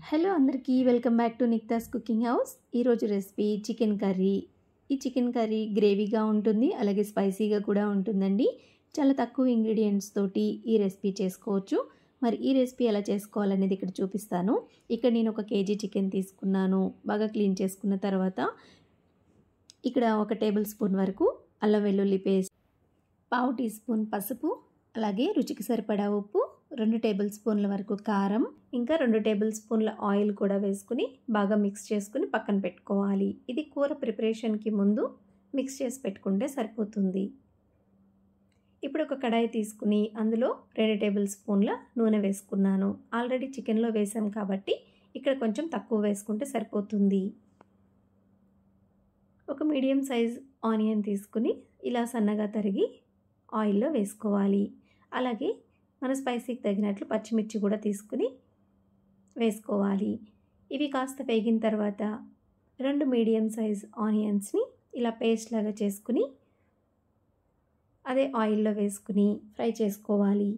Hello అందరికీ welcome back to Nikta's cooking house. ఈరోజు recipe chicken curry. ఈ చికెన్ కర్రీ గ్రేవీగా ఉంటుంది, అలాగే స్పైసీగా కూడా ఉంటుందండి. చాలా తక్కువ ఇంగ్రీడియంట్స్ తోటి ఈ రెసిపీ చేసుకోవచ్చు. మరి ఈ రెసిపీ ఎలా చేసుకోవాలనేది ఇక్కడ చూపిస్తాను. ఇక్కడ నేను 1 కేజీ చికెన్ తీసుకున్నాను. బాగా క్లీన్ చేసుకున్న తర్వాత ఇక్కడ 1 టేబుల్ స్పూన్ వరకు అల్లం వెల్లుల్లి పేస్ట్, 1/2 టీ స్పూన్ పసుపు, అలాగే రుచికి సరిపడా ఉప్పు, 2 టేబుల్ స్పూన్ల వరకు కారం, ఇంకా 2 టేబుల్ స్పూన్ల ఆయిల్ కూడా వేసుకుని బాగా మిక్స్ చేసుకుని పక్కన పెట్టుకోవాలి. ఇది కూర ప్రిపరేషన్కి ముందు మిక్స్ చేసి పెట్టుకుంటే సరిపోతుంది. ఇప్పుడు ఒక కడాయి తీసుకుని అందులో 2 టేబుల్ స్పూన్ల నూనె వేసుకున్నాను. ఆల్రెడీ చికెన్లో వేసాం కాబట్టి ఇక్కడ కొంచెం తక్కువ వేసుకుంటే సరిపోతుంది. ఒక మీడియం సైజ్ ఆనియన్ తీసుకుని ఇలా సన్నగా తరిగి ఆయిల్లో వేసుకోవాలి. అలాగే మన స్పైసీకి తగినట్లు పచ్చిమిర్చి కూడా తీసుకుని వేసుకోవాలి. ఇవి కాస్త వేగిన తర్వాత 2 మీడియం సైజ్ ఆనియన్స్ని ఇలా పేస్ట్ లాగా చేసుకుని అదే ఆయిల్లో వేసుకుని ఫ్రై చేసుకోవాలి.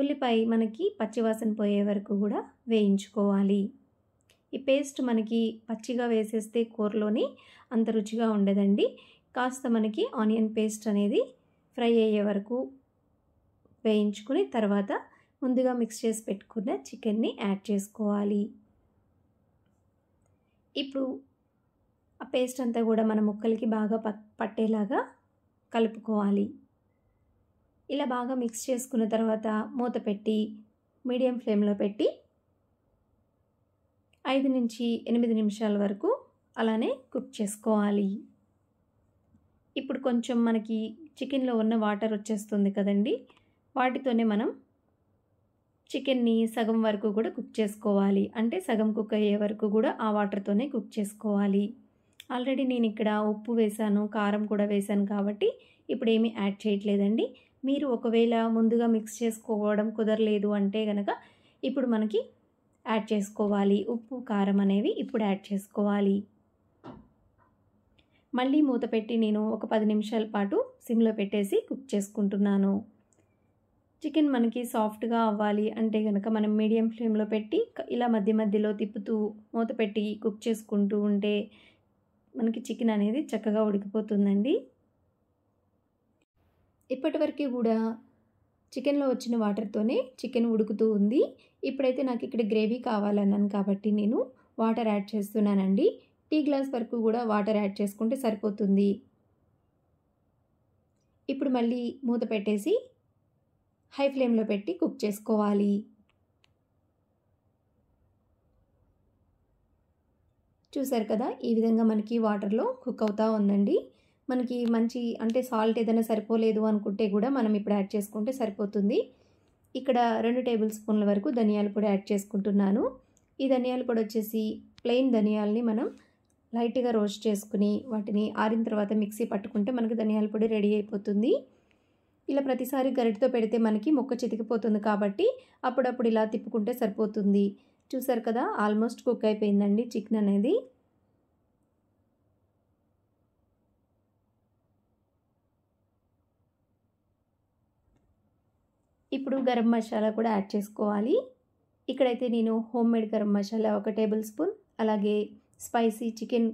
ఉల్లిపాయ మనకి పచ్చివాసన పోయే వరకు కూడా వేయించుకోవాలి. ఈ పేస్ట్ మనకి పచ్చిగా వేసేస్తే కూరలోని అంత రుచిగా ఉండదండి. కాస్త మనకి ఆనియన్ పేస్ట్ అనేది ఫ్రై అయ్యే వరకు వేయించుకుని తర్వాత ముందుగా మిక్స్ చేసి పెట్టుకున్న చికెన్ని యాడ్ చేసుకోవాలి. ఇప్పుడు ఆ పేస్ట్ అంతా కూడా మన ముక్కలకి బాగా పట్టేలాగా కలుపుకోవాలి. ఇలా బాగా మిక్స్ చేసుకున్న తర్వాత మూత పెట్టి మీడియం ఫ్లేమ్లో పెట్టి 5 నుంచి 8 నిమిషాల వరకు అలానే కుక్ చేసుకోవాలి. ఇప్పుడు కొంచెం మనకి చికెన్లో ఉన్న వాటర్ వచ్చేస్తుంది కదండి, వాటితోనే మనం చికెన్ని సగం వరకు కూడా కుక్ చేసుకోవాలి. అంటే సగం కుక్ అయ్యే వరకు కూడా ఆ వాటర్తోనే కుక్ చేసుకోవాలి. ఆల్రెడీ నేను ఇక్కడ ఉప్పు వేసాను, కారం కూడా వేసాను కాబట్టి ఇప్పుడు ఏమీ యాడ్ చేయట్లేదండి. మీరు ఒకవేళ ముందుగా మిక్స్ చేసుకోవడం కుదరలేదు అంటే కనుక ఇప్పుడు మనకి యాడ్ చేసుకోవాలి. ఉప్పు కారం అనేవి ఇప్పుడు యాడ్ చేసుకోవాలి. మళ్ళీ మూత పెట్టి నేను ఒక 10 నిమిషాల పాటు సిమ్లో పెట్టేసి కుక్ చేసుకుంటున్నాను. చికెన్ మనకి సాఫ్ట్గా అవ్వాలి అంటే కనుక మనం మీడియం ఫ్లేమ్లో పెట్టి ఇలా మధ్య మధ్యలో తిప్పుతూ మూత పెట్టి కుక్ చేసుకుంటూ ఉంటే మనకి చికెన్ అనేది చక్కగా ఉడికిపోతుందండి. ఇప్పటివరకు కూడా చికెన్లో వచ్చిన వాటర్తోనే చికెన్ ఉడుకుతూ ఉంది. ఇప్పుడైతే నాకు ఇక్కడ గ్రేవీ కావాలన్నాను కాబట్టి నేను వాటర్ యాడ్ చేస్తున్నానండి. టీ గ్లాస్ వరకు కూడా వాటర్ యాడ్ చేసుకుంటే సరిపోతుంది. ఇప్పుడు మళ్ళీ మూత పెట్టేసి హై ఫ్లేమ్లో పెట్టి కుక్ చేసుకోవాలి. చూసారు కదా, ఈ విధంగా మనకి వాటర్లో కుక్ అవుతూ ఉందండి. మనకి మంచి అంటే సాల్ట్ ఏదైనా సరిపోలేదు అనుకుంటే కూడా మనం ఇప్పుడు యాడ్ చేసుకుంటే సరిపోతుంది. ఇక్కడ 2 టేబుల్ స్పూన్ల వరకు ధనియాల పొడి యాడ్ చేసుకుంటున్నాను. ఈ ధనియాల పొడి వచ్చేసి ప్లెయిన్ ధనియాలని మనం లైట్గా రోస్ట్ చేసుకుని వాటిని ఆరిన తర్వాత మిక్సీ పట్టుకుంటే మనకి ధనియాల పొడి రెడీ అయిపోతుంది. ఇలా ప్రతిసారి గరిటతో పెడితే మనకి ముక్క చితికిపోతుంది కాబట్టి అప్పుడప్పుడు ఇలా తిప్పుకుంటే సరిపోతుంది. చూసారు కదా, ఆల్మోస్ట్ కుక్ అయిపోయిందండి చికెన్ అనేది. ఇప్పుడు గరం మసాలా కూడా యాడ్ చేసుకోవాలి. ఇక్కడైతే నేను homemade garam masala 1 table spoon, అలాగే స్పైసీ చికెన్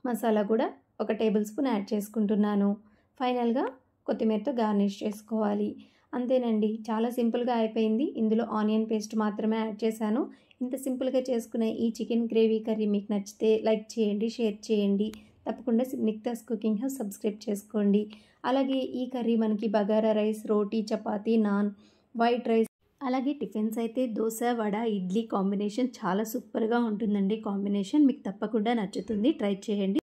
మసాలా కూడా 1 టేబుల్ స్పూన్ యాడ్ చేసుకుంటున్నాను. ఫైనల్గా కొత్తిమీరతో గార్నిష్ చేసుకోవాలి. అంతేనండి, చాలా సింపుల్గా అయిపోయింది. ఇందులో ఆనియన్ పేస్ట్ మాత్రమే యాడ్ చేశాను. ఇంత సింపుల్గా చేసుకునే ఈ చికెన్ గ్రేవీ కర్రీ మీకు నచ్చితే లైక్ చేయండి, షేర్ చేయండి. తప్పకుండా నిక్తాస్ కుకింగ్ హౌస్ సబ్స్క్రైబ్ చేసుకోండి. అలాగే ఈ కర్రీ మనకి బగారా రైస్, రోటీ, చపాతీ, నాన్, వైట్ రైస్, అలాగే టిఫిన్స్ అయితే దోశ, వడ, ఇడ్లీ కాంబినేషన్ చాలా సూపర్గా ఉంటుందండి. కాంబినేషన్ మీకు తప్పకుండా నచ్చుతుంది. ట్రై చేయండి.